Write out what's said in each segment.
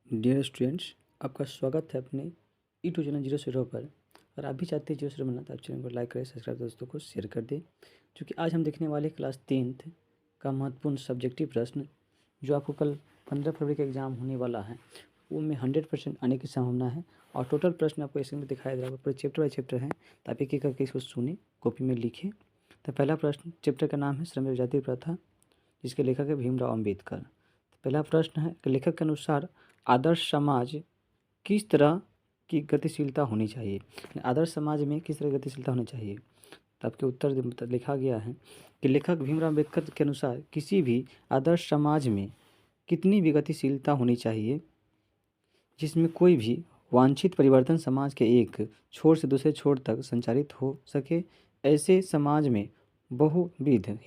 Dear students, आपका स्वागत है अपने यूट्यूब चैनल 0 पर। अगर आप भी चाहते हैं 0 बनना तो आप चैनल को लाइक करें, सब्सक्राइब दोस्तों को शेयर कर दें। क्योंकि आज हम देखने वाले क्लास 10th का महत्वपूर्ण सब्जेक्टिव प्रश्न जो आपको कल 15 फरवरी का एग्जाम होने वाला है वो में 100% आने की संभावना है। और टोटल प्रश्न आपको इसमें दिखाई दे रहा है, पूरे चैप्टर बाई चैप्टर है, तो आप एक एक करके इसको सुने, कॉपी में लिखें। तो पहला प्रश्न चैप्टर का नाम है श्रम जाति प्रथा, जिसके लेखक है भीमराव अम्बेडकर। पहला प्रश्न है कि लेखक के अनुसार आदर्श समाज किस तरह की गतिशीलता होनी चाहिए। आदर्श समाज में किस तरह की गतिशीलता होनी चाहिए, तो आपके उत्तर लिखा गया है कि लेखक भीमराव अम्बेडकर के अनुसार किसी भी आदर्श समाज में कितनी भी गतिशीलता होनी चाहिए जिसमें कोई भी वांछित परिवर्तन समाज के एक छोर से दूसरे छोर तक संचारित हो सके। ऐसे समाज में बहुविध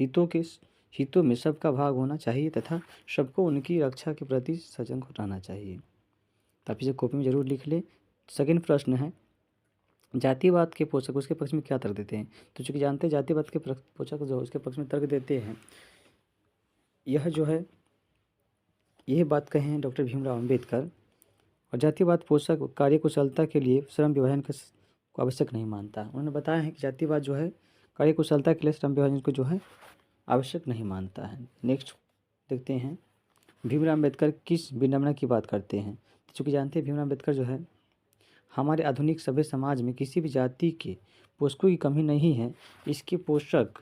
हितों में सबका भाग होना चाहिए तथा सबको उनकी रक्षा के प्रति सजग रहना चाहिए। तो आप इसे कॉपी में जरूर लिख ले। सेकंड प्रश्न है जातिवाद के पोषक उसके पक्ष में क्या तर्क देते हैं। तो चूंकि जानते हैं जातिवाद के पोषक जो उसके पक्ष में तर्क देते हैं, यह जो है यह बात कहे हैं डॉक्टर भीमराव अम्बेडकर। और जातिवाद पोषक कार्य कुशलता के लिए श्रम विभाजन को आवश्यक नहीं मानता। उन्होंने बताया है कि जातिवाद जो है कार्य कुशलता के लिए श्रम विभाजन को जो है आवश्यक नहीं मानता है। नेक्स्ट देखते हैं भीमराव अम्बेडकर किस विडंबना की बात करते हैं। तो चूँकि जानते हैं भीमराव अम्बेडकर जो है हमारे आधुनिक सभ्य समाज में किसी भी जाति के पोषकों की कमी नहीं है। इसके पोषक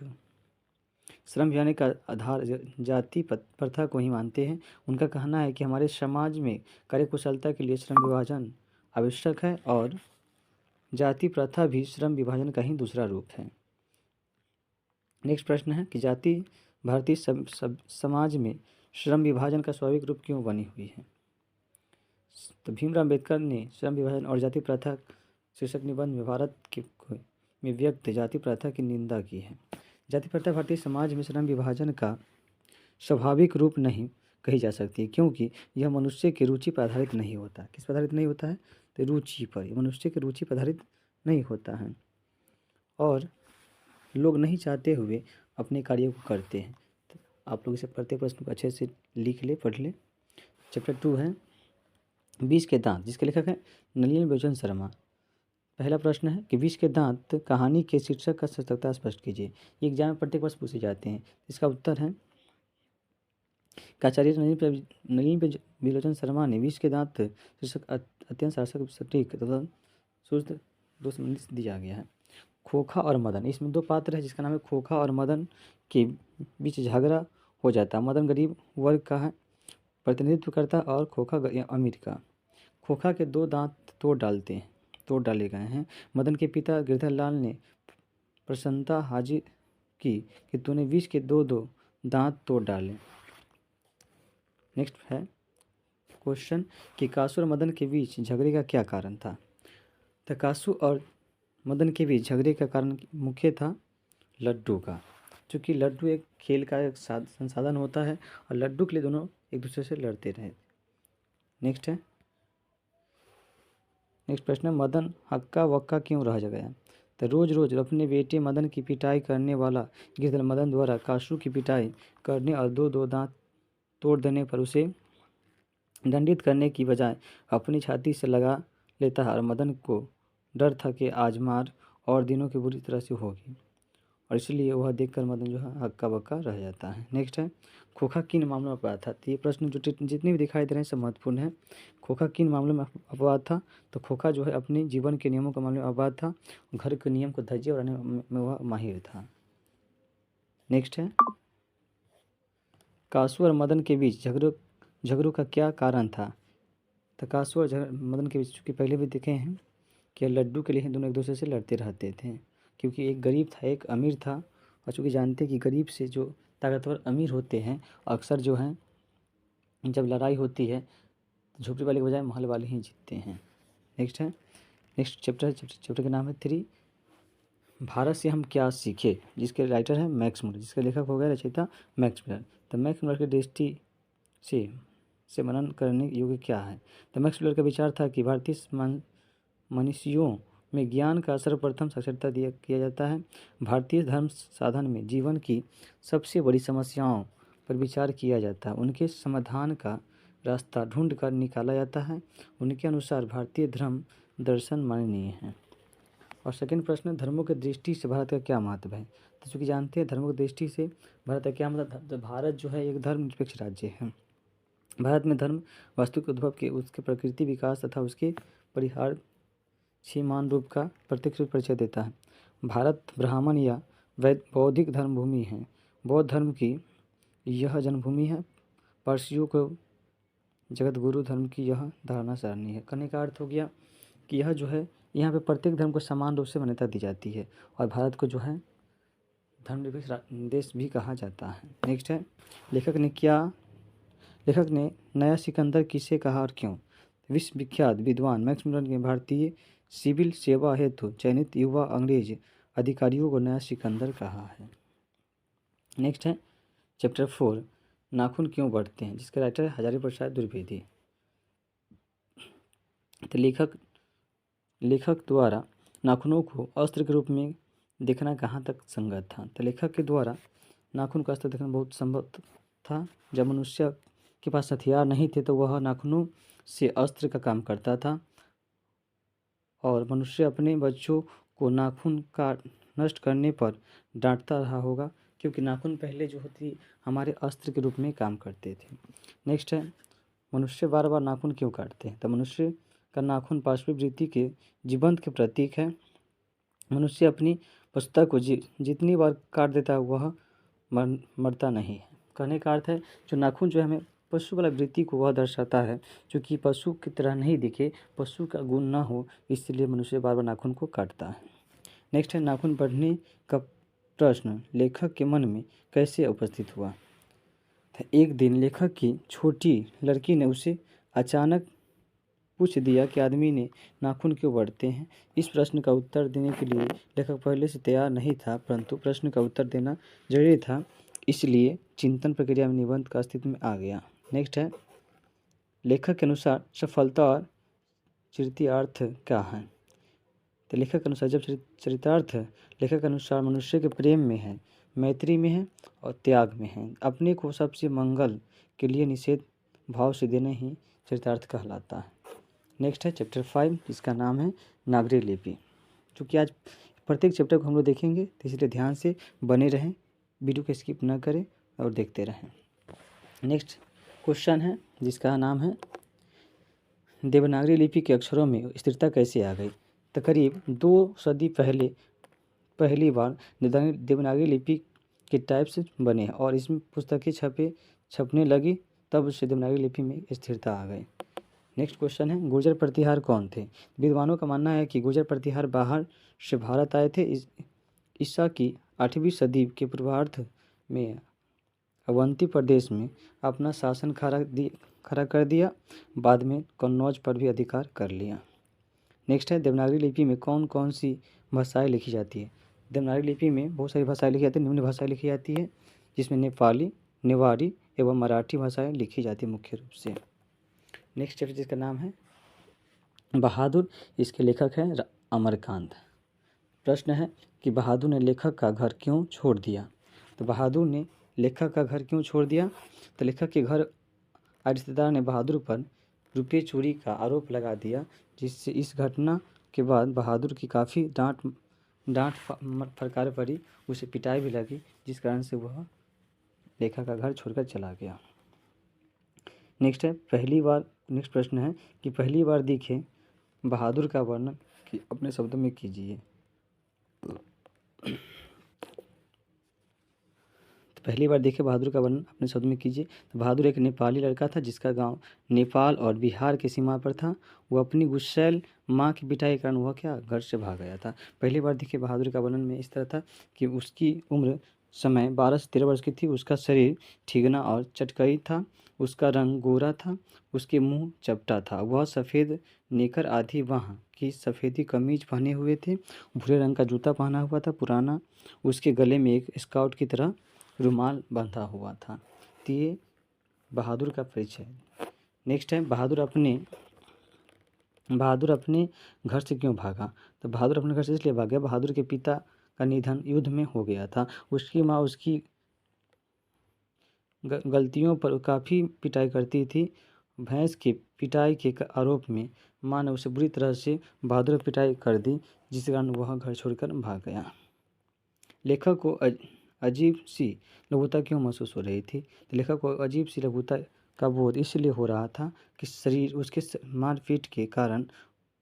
श्रम विभाजन का आधार जाति प्रथा को ही मानते हैं। उनका कहना है कि हमारे समाज में कार्यकुशलता के लिए श्रम विभाजन आवश्यक है और जाति प्रथा भी श्रम विभाजन का ही दूसरा रूप है। नेक्स्ट प्रश्न है कि जाति भारतीय समाज में श्रम विभाजन का स्वाभाविक रूप क्यों बनी हुई है। तो भीमराव अम्बेडकर ने श्रम विभाजन और जाति प्रथा शीर्षक निबंध में भारत के में व्यक्त जाति प्रथा की निंदा की है। जाति प्रथा भारतीय समाज में श्रम विभाजन का स्वाभाविक रूप नहीं कही जा सकती, क्योंकि यह मनुष्य की रुचि पर आधारित नहीं होता। किस पर आधारित नहीं होता है, तो रुचि पर। मनुष्य की रुचि पर आधारित नहीं होता है और लोग नहीं चाहते हुए अपने कार्य को करते हैं। तो आप लोग इसे प्रत्येक प्रश्न को अच्छे से लिख ले, पढ़ ले। चैप्टर 2 है विष के दांत, जिसके लेखक है नलिनी लोचन शर्मा। पहला प्रश्न है कि विष के दांत कहानी के शीर्षक का सत्यता स्पष्ट कीजिए। ये एग्जाम में प्रत्येक वर्ष पूछे जाते हैं। इसका उत्तर है आचार्य नलिनी विलोचन शर्मा ने विष के दांत शीर्षक अत्यंत सार्थक सटीक तथा शुद्ध दो संबंधित दिया गया है। खोखा और मदन, इसमें दो पात्र है जिसका नाम है खोखा और मदन के बीच झगड़ा हो जाता है। मदन गरीब वर्ग का है, प्रतिनिधित्व करता और खोखा अमीर का। खोखा के दो दांत तोड़ डाले गए हैं। मदन के पिता गिरधर लाल ने प्रसन्नता हाजिर की कि तूने विष के दो दांत तोड़ डाले। नेक्स्ट है क्वेश्चन कि कासू और मदन के बीच झगड़े का क्या कारण था। तो कासू और मदन के बीच झगड़े का कारण मुख्य था लड्डू का, क्योंकि लड्डू एक खेल का एक संसाधन होता है और लड्डू के लिए दोनों एक दूसरे से लड़ते रहे। नेक्स्ट प्रश्न है मदन हक्का वक्का क्यों रह गया। तो रोज रोज अपने बेटे मदन की पिटाई करने वाला गिरधर मदन द्वारा कासू की पिटाई करने और दो दांत तोड़ देने पर उसे दंडित करने की बजाय अपनी छाती से लगा लेता है और मदन को डर था कि आज मार और दिनों की बुरी तरह से होगी और इसलिए वह देखकर मदन जो है हक्का बक्का रह जाता है। नेक्स्ट है खोखा किन मामलों में अपराध था। तो ये प्रश्न जो जितने भी दिखाई दे रहे हैं सब महत्वपूर्ण है। खोखा किन मामलों में अपवाद था। तो खोखा जो है अपने जीवन के नियमों के मामले में अपवाद था, घर के नियम को धज्जिया उड़ाने में वह माहिर था। नेक्स्ट है कासू और मदन के बीच झगड़ों का क्या कारण था। तो कासू और मदन के बीच चूँकि पहले भी देखे हैं कि लड्डू के लिए दोनों एक दूसरे से लड़ते रहते थे, क्योंकि एक गरीब था एक अमीर था। और चूँकि जानते हैं कि गरीब से जो ताकतवर अमीर होते हैं अक्सर जो हैं जब लड़ाई होती है तो झोपड़ी वाले के बजाय महल वाले ही जीतते हैं। नेक्स्ट चैप्टर का नाम है 3 भारत से हम क्या सीखे, जिसके राइटर हैं मैक्स मुलर, जिसके लेखक हो गए रचयिता मैक्स मुलर। तो मैक्स मुलर की दृष्टि से मनन करने योग्य क्या है। तो मैक्स मुलर का विचार था कि भारतीय मनुष्यों में ज्ञान का सर्वप्रथम साक्षरता किया जाता है। भारतीय धर्म साधन में जीवन की सबसे बड़ी समस्याओं पर विचार किया जाता है, उनके समाधान का रास्ता ढूंढ कर निकाला जाता है। उनके अनुसार भारतीय धर्म दर्शन माननीय है। और सेकंड प्रश्न, धर्मों की दृष्टि से भारत का क्या महत्व है। तो चूँकि जानते हैं धर्मों की दृष्टि से भारत का क्या मतलब, तो भारत जो है एक धर्मनिरपेक्ष राज्य है। भारत में धर्म वास्तु के उद्भव के, उसके प्रकृति विकास तथा उसके परिहार सीमान रूप का प्रत्यक्ष परिचय देता है। भारत ब्राह्मण या बौद्धिक धर्म भूमि है। बौद्ध धर्म की यह जन्मभूमि है। पारसियों को जगत गुरु धर्म की यह धारणा सरणी है। कहने का अर्थ हो गया कि यह जो है, यहाँ पे प्रत्येक धर्म को समान रूप से मान्यता दी जाती है और भारत को जो है धर्मनिरपेक्ष देश भी कहा जाता है। नेक्स्ट है, लेखक ने नया सिकंदर किसे कहा और क्यों। विश्वविख्यात विद्वान मैक्स मुलर ने भारतीय सिविल सेवा हेतु चयनित युवा अंग्रेज अधिकारियों को नया सिकंदर कहा है। नेक्स्ट है चैप्टर 4, नाखून क्यों बढ़ते हैं, जिसका राइटर है हजारी प्रसाद द्विवेदी। तो लेखक द्वारा नाखूनों को अस्त्र के रूप में देखना कहाँ तक संगत था। तो लेखक के द्वारा नाखून का अस्त्र देखना बहुत संभव था। जब मनुष्य के पास हथियार नहीं थे तो वह नाखूनों से अस्त्र का काम करता था और मनुष्य अपने बच्चों को नाखून का नष्ट करने पर डांटता रहा होगा, क्योंकि नाखून पहले जो होती हमारे अस्त्र के रूप में काम करते थे। नेक्स्ट है, मनुष्य बार बार नाखून क्यों काटते हैं। तो मनुष्य का नाखून पार्श्विक वृत्ति के जीवंत के प्रतीक है। मनुष्य अपनी पशुता को जितनी बार काट देता है वह मरता नहीं है। कहने का अर्थ है जो नाखून जो है हमें पशु वाला वृत्ति को वह दर्शाता है, क्योंकि पशु की तरह नहीं दिखे, पशु का गुण ना हो, इसलिए मनुष्य बार बार नाखून को काटता है। नेक्स्ट है, नाखून बढ़ने का प्रश्न लेखक के मन में कैसे उपस्थित हुआ। एक दिन लेखक की छोटी लड़की ने उसे अचानक पूछ दिया कि आदमी ने नाखून क्यों बढ़ते हैं। इस प्रश्न का उत्तर देने के लिए लेखक पहले से तैयार नहीं था, परंतु प्रश्न का उत्तर देना जरूरी था, इसलिए चिंतन प्रक्रिया में निबंध का अस्तित्व में आ गया। नेक्स्ट है, लेखक के अनुसार सफलता और चरितार्थ क्या है। तो लेखक के अनुसार जब चरितार्थ लेखक के अनुसार मनुष्य के प्रेम में है, मैत्री में है और त्याग में है। अपने को सबसे मंगल के लिए निषेध भाव से देना ही चरितार्थ कहलाता है। नेक्स्ट है चैप्टर 5, जिसका नाम है नागरी लिपि। चूँकि आज प्रत्येक चैप्टर को हम लोग देखेंगे तो इसलिए ध्यान से बने रहें, वीडियो को स्किप न करें और देखते रहें। नेक्स्ट क्वेश्चन है जिसका नाम है देवनागरी लिपि के अक्षरों में स्थिरता कैसे आ गई। तो करीब 2 सदी पहली बार देवनागरी लिपि के टाइप्स बने और इसमें पुस्तकें छपने लगी, तब उससे देवनागरी लिपि में स्थिरता आ गई। नेक्स्ट क्वेश्चन है, गुर्जर प्रतिहार कौन थे। विद्वानों का मानना है कि गुर्जर प्रतिहार बाहर से भारत आए थे। ईसा की 8वीं सदी के पूर्वार्ध में अवंती प्रदेश में अपना शासन खड़ा कर दिया, बाद में कन्नौज पर भी अधिकार कर लिया। नेक्स्ट है, देवनागरी लिपि में कौन कौन सी भाषाएं लिखी जाती है। देवनागरी लिपि में बहुत सारी भाषाएं लिखी जाती है, निम्न भाषाएं लिखी जाती है, जिसमें नेपाली, नेवारी एवं मराठी भाषाएं लिखी जाती है मुख्य रूप से। नेक्स्ट चैप्टर जिसका नाम है बहादुर, इसके लेखक हैं अमरकांत। प्रश्न है कि बहादुर ने लेखक का घर क्यों छोड़ दिया। तो बहादुर ने लेखक का घर क्यों छोड़ दिया। तो लेखक के घर रिश्तेदार ने बहादुर पर रुपये चोरी का आरोप लगा दिया, जिससे इस घटना के बाद बहादुर की काफ़ी डांट फटकार पड़ी, उसे पिटाई भी लगी, जिस कारण से वह लेखक का घर छोड़कर चला गया। नेक्स्ट प्रश्न है कि पहली बार दिखे बहादुर का वर्णन कि अपने शब्दों में कीजिए। तो पहली बार देखे बहादुर का वर्णन अपने शब्दों में कीजिए। तो बहादुर एक नेपाली लड़का था जिसका गांव नेपाल और बिहार के सीमा पर था। वो अपनी गुस्सैल माँ की पिटाई के कारण वह घर से भाग गया था। पहली बार देखे बहादुर का वर्णन में इस तरह था कि उसकी उम्र समय 12 से 13 वर्ष की थी। उसका शरीर ठिगना और चटकई था, उसका रंग गोरा था, उसके मुंह चपटा था, वह सफ़ेद नेकर आधी बाँह की सफ़ेदी कमीज पहने हुए थे, भूरे रंग का जूता पहना हुआ था, पुराना उसके गले में एक स्काउट की तरह रुमाल बंधा हुआ था। तो ये बहादुर का परिचय। नेक्स्ट है, बहादुर अपने घर से क्यों भागा। तो बहादुर अपने घर से इसलिए भाग गया, बहादुर के पिता का निधन युद्ध में हो गया था। उसकी माँ उसकी गलतियों पर काफ़ी पिटाई करती थी भैंस की पिटाई के आरोप में माँ ने उसे बुरी तरह से बहादुर पिटाई कर दी, जिस कारण वह घर छोड़कर भाग गया। लेखक को अजीब सी लघुता क्यों महसूस हो रही थी? तो लेखक को अजीब सी लघुता का बोध इसलिए हो रहा था कि शरीर उसके मारपीट के कारण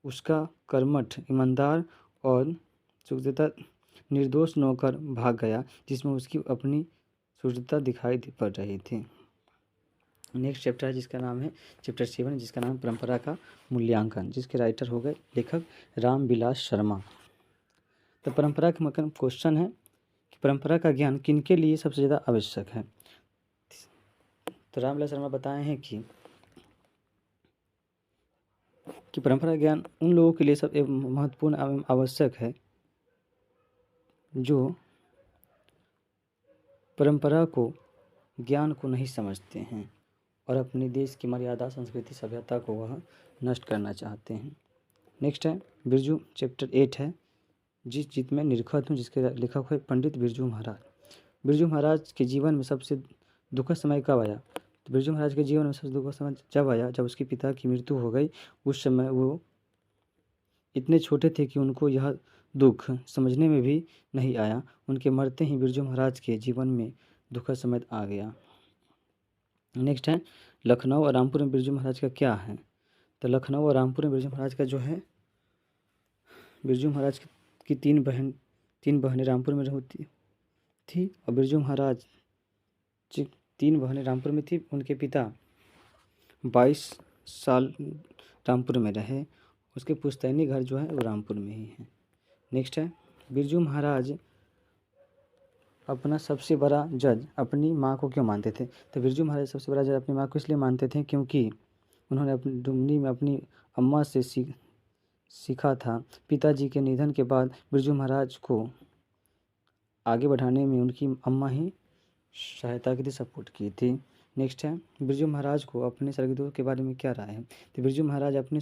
उसका कर्मठ, ईमानदार और शुद्धता निर्दोष नौकर भाग गया, जिसमें उसकी अपनी शुद्धता दिखाई पड़ रही थी। नेक्स्ट चैप्टर है जिसका नाम है चैप्टर 7, जिसका नाम परंपरा का मूल्यांकन, जिसके राइटर हो गए लेखक रामविलास शर्मा। तो परंपरा का मतलब क्वेश्चन है कि परंपरा का ज्ञान किनके लिए सबसे ज़्यादा आवश्यक है? तो रामविलास शर्मा बताए हैं कि परंपरा ज्ञान उन लोगों के लिए सब महत्वपूर्ण एवं आवश्यक है जो परंपरा को ज्ञान को नहीं समझते हैं और अपने देश की मर्यादा, संस्कृति, सभ्यता को वह नष्ट करना चाहते हैं। नेक्स्ट है बिरजू, चैप्टर 8 है जिस जीत में निरखत हूँ, जिसके लेखक है पंडित बिरजू महाराज। बिरजू महाराज के जीवन में सबसे दुखद समय कब आया? तो बिरजू महाराज के जीवन में सबसे दुखद समय जब आया जब उसके पिता की मृत्यु हो गई। उस समय वो इतने छोटे थे कि उनको यह दुख समझने में भी नहीं आया। उनके मरते ही बिरजू महाराज के जीवन में दुखद समय आ गया। नेक्स्ट है लखनऊ और रामपुर में बिरजू महाराज का क्या है? तो लखनऊ और रामपुर में बिरजू महाराज का जो है, बिरजू महाराज की तीन बहनें रामपुर में होती थी और बिरजू महाराज जी 3 बहनें रामपुर में थी। उनके पिता 22 साल रामपुर में रहे। उसके पुश्तैनी घर जो है वो रामपुर में ही है। नेक्स्ट है बिरजू महाराज अपना सबसे बड़ा जज अपनी माँ को क्यों मानते थे? तो बिरजू महाराज सबसे बड़ा जज अपनी माँ को इसलिए मानते थे क्योंकि उन्होंने अपनी डुमनी में अपनी अम्मा से सीखा था। पिताजी के निधन के बाद बिरजू महाराज को आगे बढ़ाने में उनकी अम्मा ही सहायता की थी, सपोर्ट की थी। नेक्स्ट है बिरजू महाराज को अपने सर्गदूत के बारे में क्या राय है? तो बिरजू महाराज अपने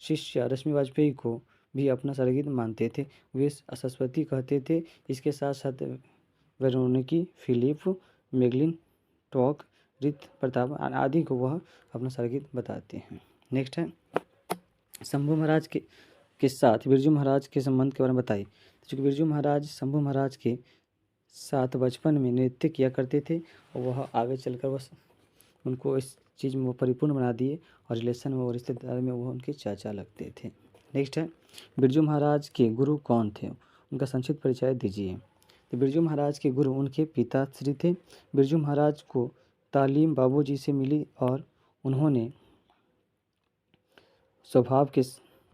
शिष्य रश्मि वाजपेयी को भी अपना सर्गदूत मानते थे। वे सरस्वती कहते थे। इसके साथ साथ वेरोनिकी, फिलिप, मैगलिन टॉक, रित प्रताप आदि को वह अपना सर्गदूत बताते हैं। नेक्स्ट है शंभू महाराज के साथ बिरजू महाराज के संबंध के बारे में बताइए। चूँकि बिरजू महाराज शंभू महाराज के साथ बचपन में नृत्य किया करते थे और वह आगे चलकर वह उनको इस चीज़ में वो परिपूर्ण बना दिए और रिलेशन में और रिश्तेदार में वो उनके चाचा लगते थे। नेक्स्ट है बिरजू महाराज के गुरु कौन थे? उनका संक्षिप्त परिचय दीजिए। तो बिरजू महाराज के गुरु उनके पिताश्री थे। बिरजू महाराज को तालीम बाबूजी से मिली और उन्होंने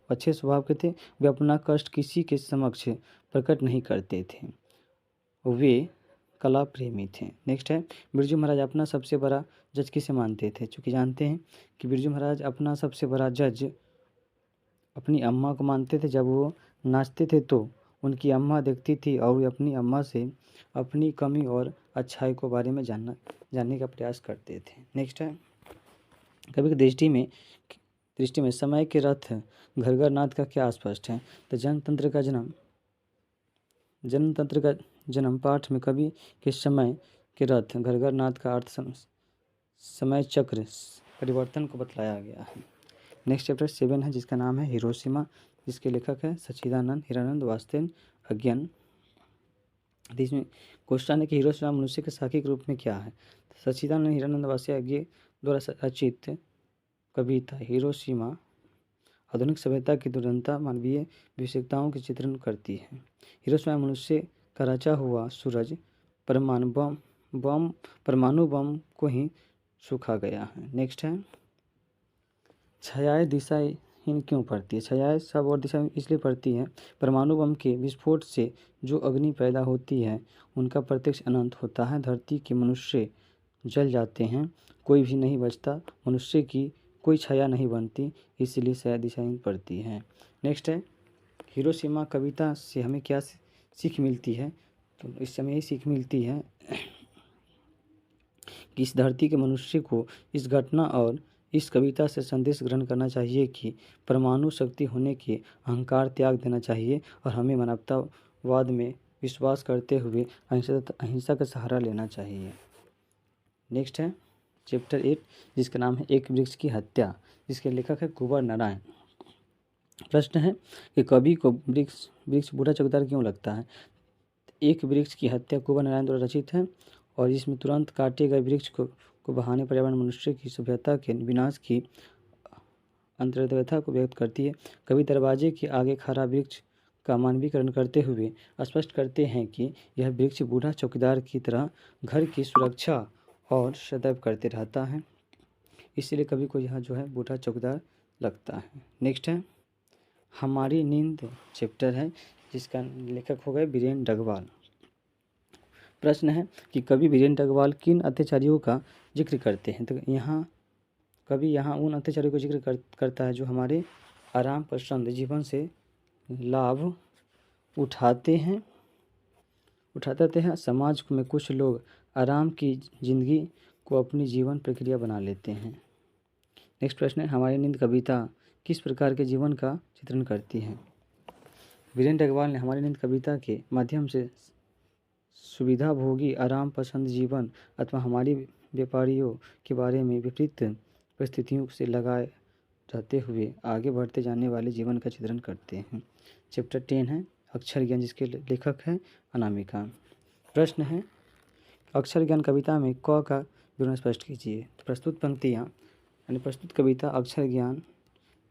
अच्छे स्वभाव के थे। वे अपना कष्ट किसी के समक्ष प्रकट नहीं करते थे। वे कला प्रेमी थे। नेक्स्ट है बिरजू महाराज अपना सबसे बड़ा जज किसे मानते थे? चूँकि जानते हैं कि बिरजू महाराज अपना सबसे बड़ा जज अपनी अम्मा को मानते थे। जब वो नाचते थे तो उनकी अम्मा देखती थी और वे अपनी अम्मा से अपनी कमी और अच्छाई को बारे में जानने का प्रयास करते थे। नेक्स्ट है कवि की दृष्टि में समय के रथ घर नाथ का क्या स्पष्ट है? तो जनतंत्र का जन्म पाठ में कवि के समय के रथ घर नाथ का अर्थ समय चक्र परिवर्तन को बतलाया गया है। नेक्स्ट चैप्टर 7 है जिसका नाम है हिरोशिमा, जिसके लेखक है सच्चिदानंद हिरानंद वास्तव अज्ञान। इसमें क्वेश्चन है कि हिरोशिमा मनुष्य के साखिक रूप में क्या है? तो सच्चिदानंद हिरानंद वास्तव अज्ञ द्वारा रचित कविता हिरोशिमा आधुनिक सभ्यता की दुर्दंता मानवीय विशेषताओं की चित्रण करती है। हिरोशिमा मनुष्य का रचा हुआ सूरज परमाणु बम को ही सूखा गया है। नेक्स्ट है छायाएं दिशाहीन क्यों पड़ती है? छायाएं सब और दिशा इसलिए पड़ती है परमाणु बम के विस्फोट से जो अग्नि पैदा होती है उनका प्रत्यक्ष अनंत होता है। धरती के मनुष्य जल जाते हैं, कोई भी नहीं बचता, मनुष्य की कोई छाया नहीं बनती, इसलिए छाया दिशाहीन पड़ती है। नेक्स्ट है हिरोशिमा कविता से हमें क्या सीख मिलती है? तो इस समय यही सीख मिलती है कि इस धरती के मनुष्य को इस घटना और इस कविता से संदेश ग्रहण करना चाहिए कि परमाणु शक्ति होने के अहंकार त्याग देना चाहिए और हमें मानवतावाद में विश्वास करते हुए अहिंसा का सहारा लेना चाहिए। नेक्स्ट है चैप्टर 8 जिसका नाम है एक वृक्ष की हत्या, जिसके लेखक है कुंवर नारायण। प्रश्न है कि कवि को वृक्ष वृक्ष बुरा चौकीदार क्यों लगता है। एक वृक्ष की हत्या कुंवर नारायण द्वारा रचित है और इसमें तुरंत काटे गए वृक्ष को बहाने पर्यावरण मनुष्य की सभ्यता के विनाश की अंतर्व्यथा को व्यक्त करती है। कवि दरवाजे के आगे खड़ा वृक्ष का मानवीकरण करते हुए स्पष्ट करते हैं कि यह वृक्ष बूढ़ा चौकीदार की तरह घर की सुरक्षा और सदैव करते रहता है, इसलिए कवि को यह जो है बूढ़ा चौकीदार लगता है। नेक्स्ट है हमारी नींद चैप्टर है, जिसका लेखक हो गए बीरेन डगवाल। प्रश्न है कि कवि बीरेन डगवाल किन अत्याचारियों का जिक्र करते हैं। तो कवि यहाँ उन अत्याचारियों का जिक्र करता है जो हमारे आराम पसंद जीवन से लाभ उठाते हैं। समाज में कुछ लोग आराम की जिंदगी को अपनी जीवन प्रक्रिया बना लेते हैं। नेक्स्ट प्रश्न है हमारी नींद कविता किस प्रकार के जीवन का चित्रण करती है। बीरेन डगवाल ने हमारी नींद कविता के माध्यम से सुविधाभोगी आराम पसंद जीवन अथवा हमारी व्यापारियों के बारे में विपरीत परिस्थितियों से लगाए रहते हुए आगे बढ़ते जाने वाले जीवन का चित्रण करते हैं। चैप्टर 10 है अक्षर ज्ञान, जिसके लेखक है अनामिका। प्रश्न है अक्षर ज्ञान कविता में क का विवरण स्पष्ट कीजिए। तो प्रस्तुत पंक्तियाँ यानी प्रस्तुत कविता अक्षर ज्ञान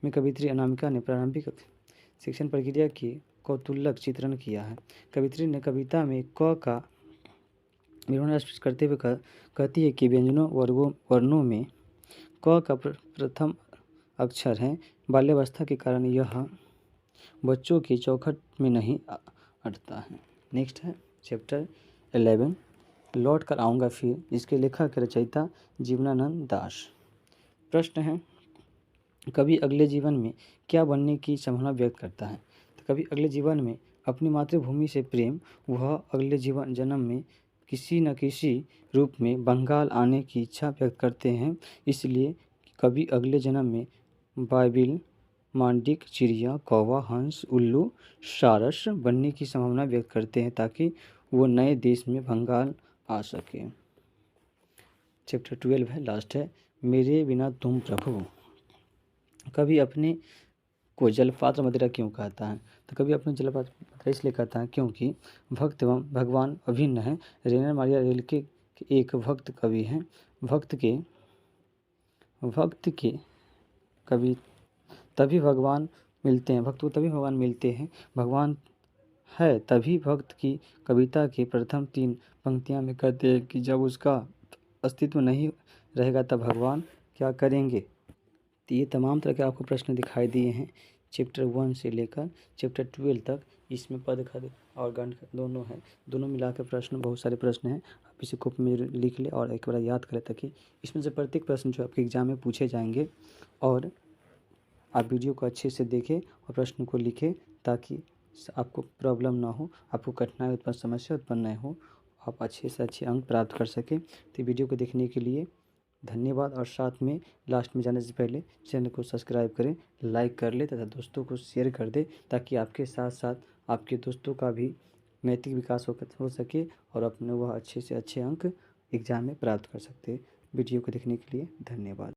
में कवित्री अनामिका ने प्रारंभिक शिक्षण प्रक्रिया की कौतुलक चित्रण किया है। कवित्री ने कविता में क का विवरण स्पष्ट करते हुए कहती है कि व्यंजनों वर्णों में क का प्रथम अक्षर है। बाल्यावस्था के कारण यह बच्चों की चौखट में नहीं अटता है। नेक्स्ट है चैप्टर 11 लौट कर आऊँगा फिर, इसके लेखक रचयिता जीवनानंद दास। प्रश्न है कवि अगले जीवन में क्या बनने की संभावना व्यक्त करता है। तो कवि अगले जीवन में अपनी मातृभूमि से प्रेम, वह अगले जन्म में किसी न किसी रूप में बंगाल आने की इच्छा व्यक्त करते हैं, इसलिए कवि अगले जन्म में बाइबिल, मांडिक, चिड़िया, कौवा, हंस, उल्लू, सारस बनने की संभावना व्यक्त करते हैं ताकि वो नए देश में बंगाल आ सके। चैप्टर 12 है लास्ट है मेरे बिना तुम प्रभु। कवि अपने को जलपात्र मदिरा क्यों कहता है। तो कवि अपने जलपात्र मदिरा इसलिए कहता है क्योंकि भक्त एवं भगवान अभिन्न है। रेनर मारिया रिल्के एक भक्त कवि हैं। भक्त के कवि तभी भगवान मिलते हैं, भक्त को तभी भगवान मिलते हैं। भगवान है तभी भक्त की कविता के प्रथम 3 पंक्तियां में कहते हैं कि जब उसका अस्तित्व नहीं रहेगा तब भगवान क्या करेंगे। तो ये तमाम तरह के आपको प्रश्न दिखाई दिए हैं चैप्टर 1 से लेकर चैप्टर 12 तक। इसमें पद खद और गण दोनों हैं, दोनों मिलाकर प्रश्न बहुत सारे प्रश्न हैं। आप इसे कॉपी में लिख ले और एक बार याद करें ताकि इसमें से प्रत्येक प्रश्न जो आपके एग्जाम में पूछे जाएंगे। और आप वीडियो को अच्छे से देखें और प्रश्न को लिखें ताकि आपको प्रॉब्लम ना हो, आपको कठिनाई उत्पन्न समस्या उत्पन्न न हो, आप अच्छे से अच्छे अंक प्राप्त कर सकें। तो वीडियो को देखने के लिए धन्यवाद। और साथ में लास्ट में जाने से पहले चैनल को सब्सक्राइब करें, लाइक कर ले तथा दोस्तों को शेयर कर दें ताकि आपके साथ साथ आपके दोस्तों का भी नैतिक विकास हो सके और अपने वह अच्छे से अच्छे अंक एग्जाम में प्राप्त कर सकते। वीडियो को देखने के लिए धन्यवाद।